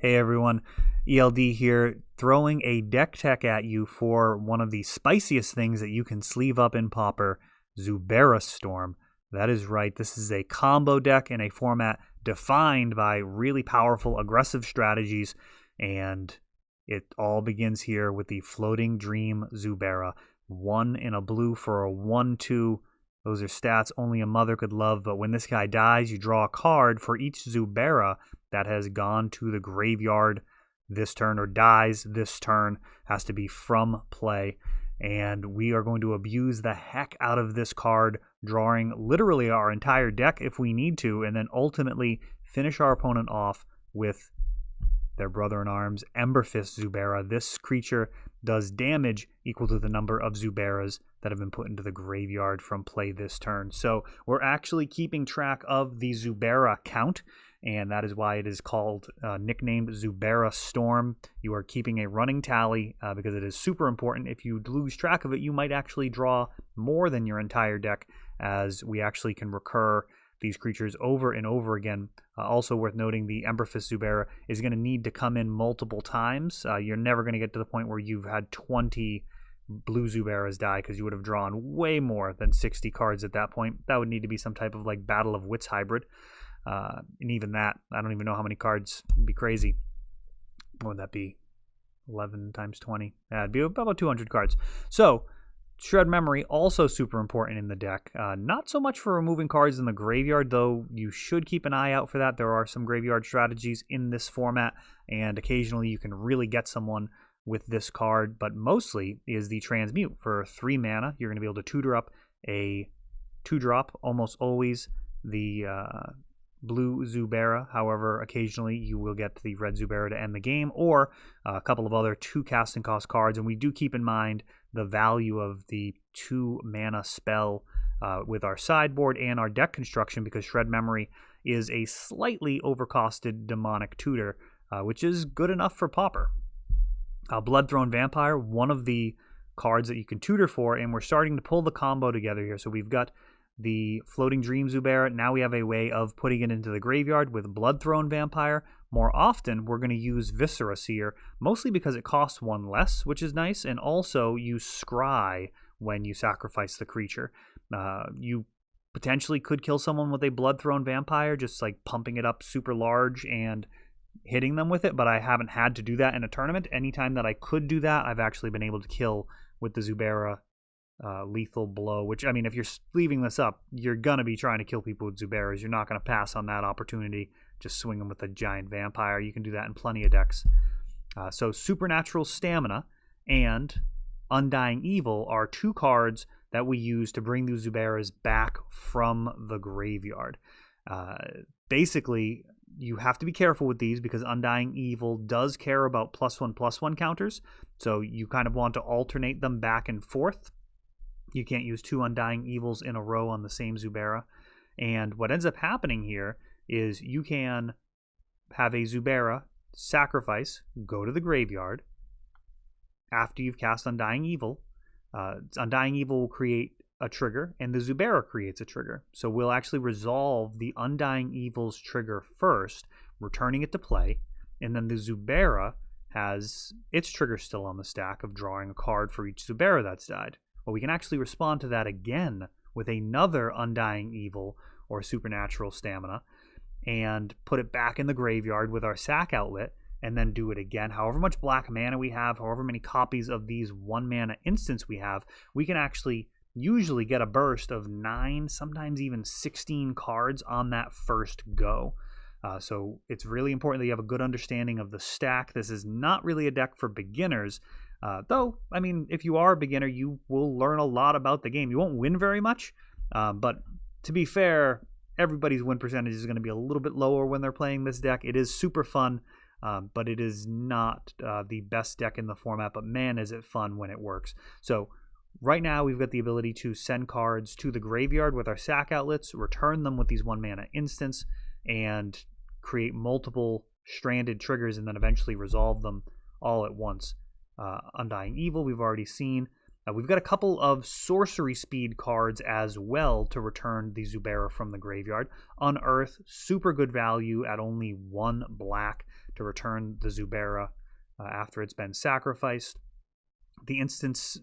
Hey everyone, ELD here, throwing a deck tech at you for one of the spiciest things that you can sleeve up in Pauper, Zubera Storm. That is right, this is a combo deck in a format defined by really powerful aggressive strategies, and it all begins here with the Floating-Dream Zubera. 1 in a blue for a 1/2. Those are stats only a mother could love, but when this guy dies, you draw a card for each Zubera that has gone to the graveyard this turn or dies this turn. Has to be from play. And we are going to abuse the heck out of this card, drawing literally our entire deck if we need to, and then ultimately finish our opponent off with their brother-in-arms, Ember-Fist Zubera. This creature does damage equal to the number of Zuberas that have been put into the graveyard from play this turn. So we're actually keeping track of the Zubera count, and that is why it is called, nicknamed Zubera Storm. You are keeping a running tally because it is super important. If you lose track of it, you might actually draw more than your entire deck, as we actually can recur these creatures over and over again. Also worth noting, the Ember-Fist Zubera is going to need to come in multiple times. You're never going to get to the point where you've had 20 blue Zuberas die, because you would have drawn way more than 60 cards at that point. That would need to be some type of like Battle of Wits hybrid. And even that, I don't even know how many cards. It'd be crazy. What would that be? 11 times 20. That'd be about 200 cards. So Shred Memory, also super important in the deck. Not so much for removing cards in the graveyard, though you should keep an eye out for that. There are some graveyard strategies in this format, and occasionally you can really get someone with this card, but mostly is the Transmute. For 3 mana, you're going to be able to tutor up a 2-drop, almost always the blue Zubera. However, occasionally you will get the red Zubera to end the game, or a couple of other 2 casting cost cards, and we do keep in mind the value of the 2 mana spell with our sideboard and our deck construction, because Shred Memory is a slightly overcosted demonic tutor, which is good enough for Pauper. Bloodthrone Vampire, one of the cards that you can tutor for, and we're starting to pull the combo together here. So we've got the Floating-Dream Zubera. Now we have a way of putting it into the graveyard with Bloodthrone Vampire. More often, we're going to use Viscera Seer, mostly because it costs 1 less, which is nice, and also you scry when you sacrifice the creature. You potentially could kill someone with a Bloodthrone Vampire, just like pumping it up super large and hitting them with it, but I haven't had to do that in a tournament. Anytime that I could do that, I've actually been able to kill with the Zubera lethal blow, which, I mean, if you're leaving this up, you're going to be trying to kill people with Zuberas. You're not going to pass on that opportunity. Just swing them with a giant vampire. You can do that in plenty of decks. So Supernatural Stamina and Undying Evil are 2 cards that we use to bring these Zuberas back from the graveyard. Basically, you have to be careful with these because Undying Evil does care about +1/+1 counters. So you kind of want to alternate them back and forth. You can't use 2 Undying Evils in a row on the same Zubera. And what ends up happening here is you can have a Zubera sacrifice, go to the graveyard. After you've cast Undying Evil, Undying Evil will create a trigger, and the Zubera creates a trigger. So we'll actually resolve the Undying Evil's trigger first, returning it to play, and then the Zubera has its trigger still on the stack of drawing a card for each Zubera that's died. Well, we can actually respond to that again with another Undying Evil or Supernatural Stamina and put it back in the graveyard with our sack outlet, and then do it again. However much black mana we have, however many copies of these 1 mana instants we have, we can actually usually get a burst of 9, sometimes even 16 cards on that first go. So it's really important that you have a good understanding of the stack. This is not really a deck for beginners, though, I mean, if you are a beginner, you will learn a lot about the game. You won't win very much, but to be fair, everybody's win percentage is going to be a little bit lower when they're playing this deck. It is super fun, but it is not the best deck in the format, but man, is it fun when it works. So right now, we've got the ability to send cards to the graveyard with our sack outlets, return them with these 1 mana instants, and create multiple stranded triggers, and then eventually resolve them all at once. Undying Evil, we've already seen. We've got a couple of sorcery speed cards as well to return the Zubera from the graveyard. Unearth, super good value at only 1 black to return the Zubera after it's been sacrificed. The instance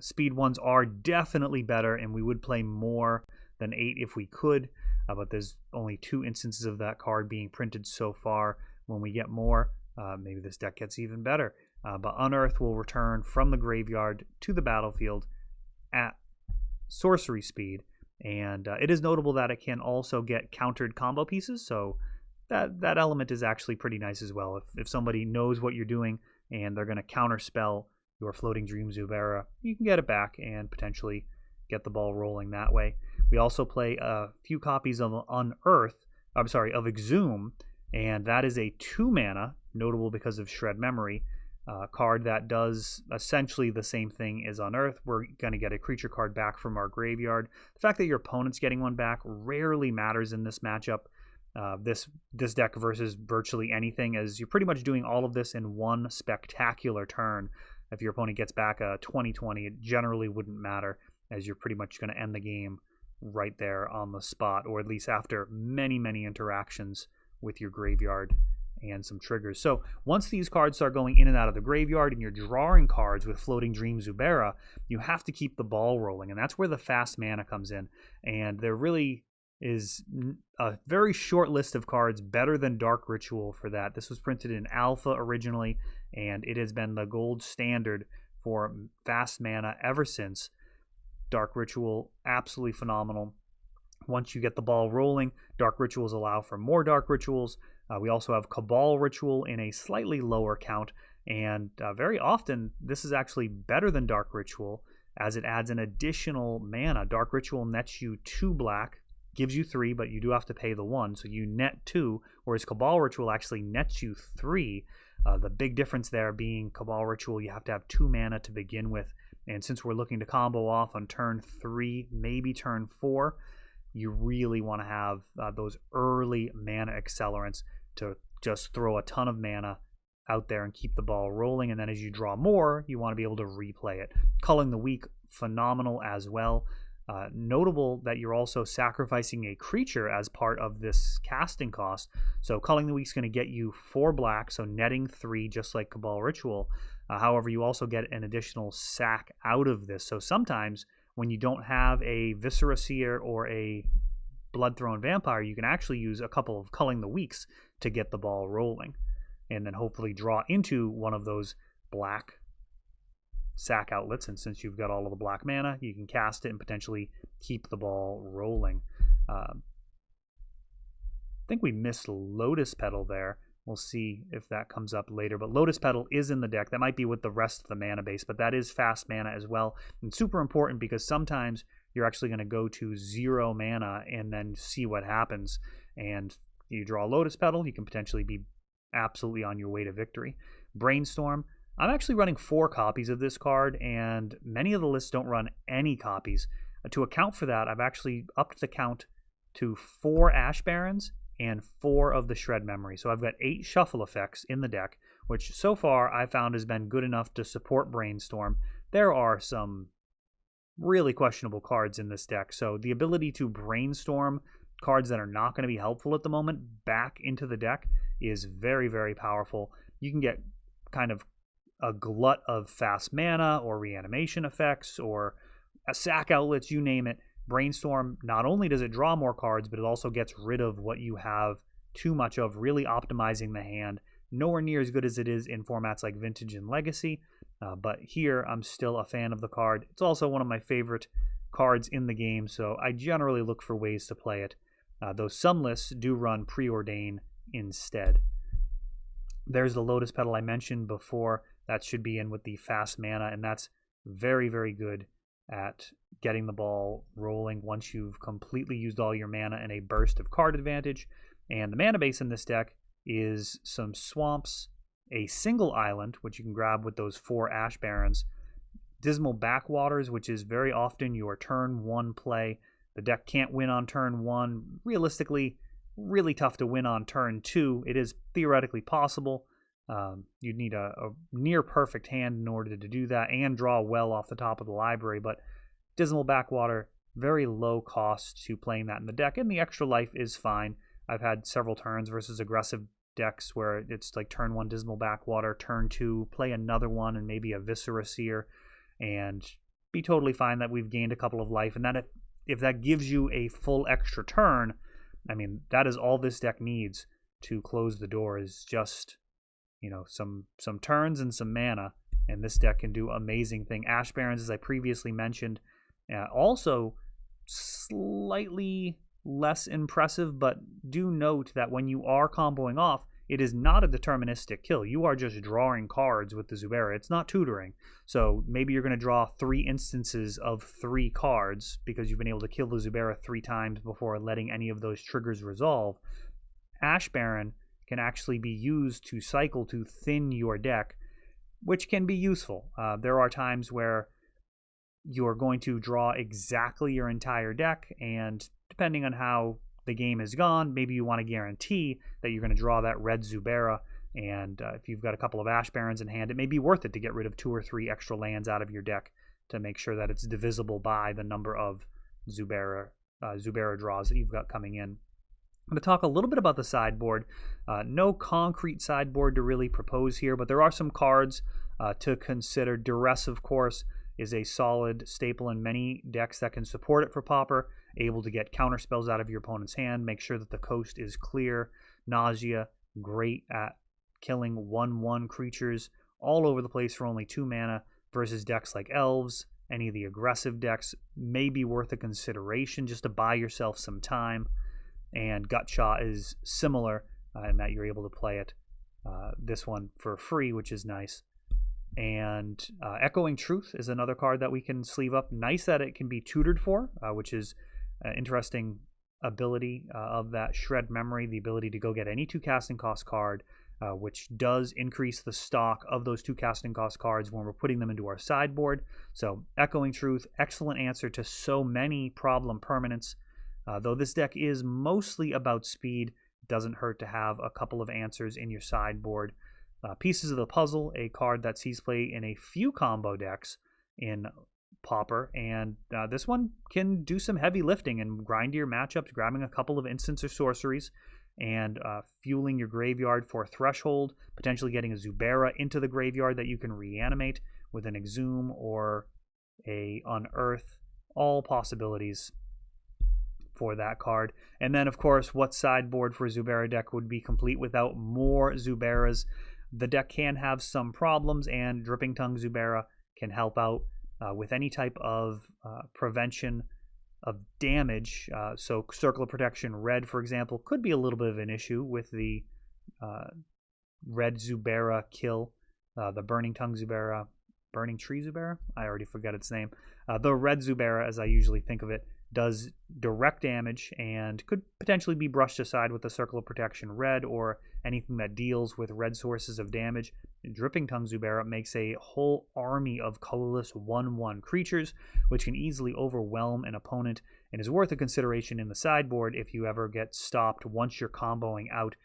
speed ones are definitely better, and we would play more than 8 if we could, but there's only 2 instances of that card being printed so far. When we get more, maybe this deck gets even better. But Unearth will return from the graveyard to the battlefield at sorcery speed, and it is notable that it can also get countered combo pieces, so that element is actually pretty nice as well. If somebody knows what you're doing and they're going to counterspell your Floating-Dream Zubera, you can get it back and potentially get the ball rolling that way. We also play a few copies of of Exhume, and that is a 2 mana, notable because of Shred Memory, card that does essentially the same thing as Unearth. We're going to get a creature card back from our graveyard. The fact that your opponent's getting one back rarely matters in this matchup. This deck versus virtually anything, as you're pretty much doing all of this in one spectacular turn. If your opponent gets back a 20/20, it generally wouldn't matter, as you're pretty much going to end the game right there on the spot, or at least after many, many interactions with your graveyard and some triggers. So once these cards start going in and out of the graveyard and you're drawing cards with Floating-Dream Zubera, you have to keep the ball rolling, and that's where the fast mana comes in. And there really is a very short list of cards better than Dark Ritual for that. This was printed in Alpha originally, and it has been the gold standard for fast mana ever since. Dark Ritual, absolutely phenomenal. Once you get the ball rolling, Dark Rituals allow for more Dark Rituals. We also have Cabal Ritual in a slightly lower count, and very often this is actually better than Dark Ritual, as it adds an additional mana. Dark Ritual nets you 2 black, gives you 3, but you do have to pay the 1, so you net 2, whereas Cabal Ritual actually nets you 3. The big difference there being Cabal Ritual, you have to have 2 mana to begin with, and since we're looking to combo off on turn 3, maybe turn 4, you really want to have those early mana accelerants to just throw a ton of mana out there and keep the ball rolling, and then as you draw more, you want to be able to replay it. Culling the Weak, phenomenal as well. Notable that you're also sacrificing a creature as part of this casting cost. So Culling the Weak's going to get you 4 black, so netting 3, just like Cabal Ritual. However, you also get an additional sack out of this. So sometimes when you don't have a Viscera Seer or a Bloodthrone Vampire, you can actually use a couple of Culling the Weaks to get the ball rolling, and then hopefully draw into one of those black sack outlets. And since you've got all of the black mana, you can cast it and potentially keep the ball rolling. I think we missed Lotus Petal there. We'll see if that comes up later, but Lotus Petal is in the deck. That might be with the rest of the mana base, but that is fast mana as well, and super important because sometimes you're actually going to go to 0 mana and then see what happens, and you draw Lotus Petal, you can potentially be absolutely on your way to victory. Brainstorm, I'm actually running 4 copies of this card, and many of the lists don't run any copies. To account for that, I've actually upped the count to 4 Ash Barrens and 4 of the Shred Memory. So I've got 8 shuffle effects in the deck, which so far I found has been good enough to support Brainstorm. There are some really questionable cards in this deck, so the ability to brainstorm cards that are not going to be helpful at the moment back into the deck is very, very powerful. You can get kind of a glut of fast mana or reanimation effects or a sack outlets, you name it. Brainstorm, not only does it draw more cards, but it also gets rid of what you have too much of, really optimizing the hand. Nowhere near as good as it is in formats like Vintage and Legacy, but here I'm still a fan of the card. It's also one of my favorite cards in the game, so I generally look for ways to play it, though some lists do run Preordain instead. There's the Lotus Petal I mentioned before. That should be in with the fast mana, and that's very, very good at getting the ball rolling once you've completely used all your mana in a burst of card advantage. And the mana base in this deck is some swamps, a single island, which you can grab with those 4 Ash Barrens, Dismal Backwaters, which is very often your turn 1 play. The deck can't win on turn 1. Realistically, really tough to win on turn 2. It is theoretically possible, You'd need a near perfect hand in order to do that and draw well off the top of the library, but Dismal Backwater, very low cost to playing that in the deck, and the extra life is fine. I've had several turns versus aggressive decks where it's like turn 1 Dismal Backwater, turn 2 play another one and maybe a Viscera Seer, and be totally fine that we've gained a couple of life, and that if that gives you a full extra turn, I mean, that is all this deck needs to close the door, is just, you know, some turns and some mana, and this deck can do amazing thing. Ash Barrens, as I previously mentioned, also slightly less impressive, but do note that when you are comboing off, it is not a deterministic kill. You are just drawing cards with the Zubera. It's not tutoring. So maybe you're going to draw 3 instances of 3 cards because you've been able to kill the Zubera 3 times before letting any of those triggers resolve. Ash Barren can actually be used to cycle to thin your deck, which can be useful. There are times where you're going to draw exactly your entire deck, and depending on how the game is gone, maybe you want to guarantee that you're going to draw that red Zubera, and if you've got a couple of Ash Barrens in hand, it may be worth it to get rid of 2 or 3 extra lands out of your deck to make sure that it's divisible by the number of Zubera draws that you've got coming in. I'm going to talk a little bit about the sideboard. No concrete sideboard to really propose here, but there are some cards to consider. Duress, of course, is a solid staple in many decks that can support it for Pauper, able to get counter spells out of your opponent's hand, make sure that the coast is clear. Nausea, great at killing 1/1 creatures all over the place for only 2 mana versus decks like Elves. Any of the aggressive decks may be worth a consideration just to buy yourself some time. And Gutshot is similar in that you're able to play it, this one for free, which is nice. And Echoing Truth is another card that we can sleeve up. Nice that it can be tutored for, which is an interesting ability of that Shred Memory, the ability to go get any 2 casting cost card, which does increase the stock of those 2 casting cost cards when we're putting them into our sideboard. So Echoing Truth, excellent answer to so many problem permanents. Though this deck is mostly about speed, it doesn't hurt to have a couple of answers in your sideboard. Pieces of the Puzzle, a card that sees play in a few combo decks in Pauper, and this one can do some heavy lifting and grind your matchups, grabbing a couple of instants or sorceries, and fueling your graveyard for Threshold, potentially getting a Zubera into the graveyard that you can reanimate with an Exhume or a Unearth. All possibilities for that card. And then, of course, what sideboard for a Zubera deck would be complete without more Zuberas? The deck can have some problems, and Dripping Tongue Zubera can help out with any type of prevention of damage. So Circle of Protection Red, for example, could be a little bit of an issue with the Red Zubera kill. The Burning Tongue Zubera, Burning Tree Zubera? I already forgot its name. The Red Zubera, as I usually think of it, does direct damage and could potentially be brushed aside with the Circle of Protection Red or anything that deals with red sources of damage. Dripping Tongue Zubera makes a whole army of colorless 1/1 creatures, which can easily overwhelm an opponent and is worth a consideration in the sideboard if you ever get stopped once you're comboing out.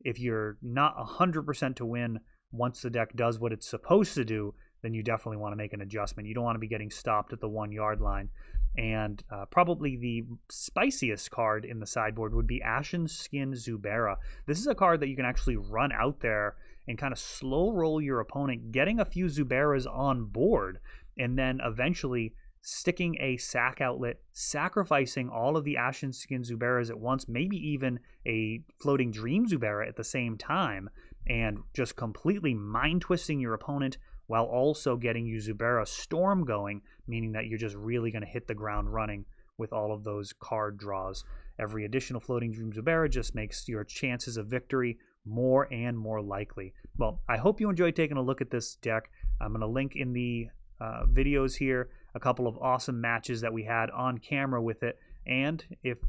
If you're not 100% to win once the deck does what it's supposed to do, then you definitely want to make an adjustment. You don't want to be getting stopped at the 1-yard line. And probably the spiciest card in the sideboard would be Ashen-Skin Zubera. This is a card that you can actually run out there and kind of slow roll your opponent, getting a few Zuberas on board, and then eventually sticking a sack outlet, sacrificing all of the Ashen-Skin Zuberas at once, maybe even a Floating-Dream Zubera at the same time, and just completely mind-twisting your opponent while also getting you Zubera Storm going, meaning that you're just really going to hit the ground running with all of those card draws. Every additional Floating-Dream Zubera just makes your chances of victory more and more likely. Well, I hope you enjoyed taking a look at this deck. I'm going to link in the videos here a couple of awesome matches that we had on camera with it. And if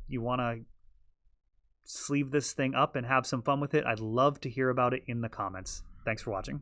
you want to sleeve this thing up and have some fun with it, I'd love to hear about it in the comments. Thanks for watching.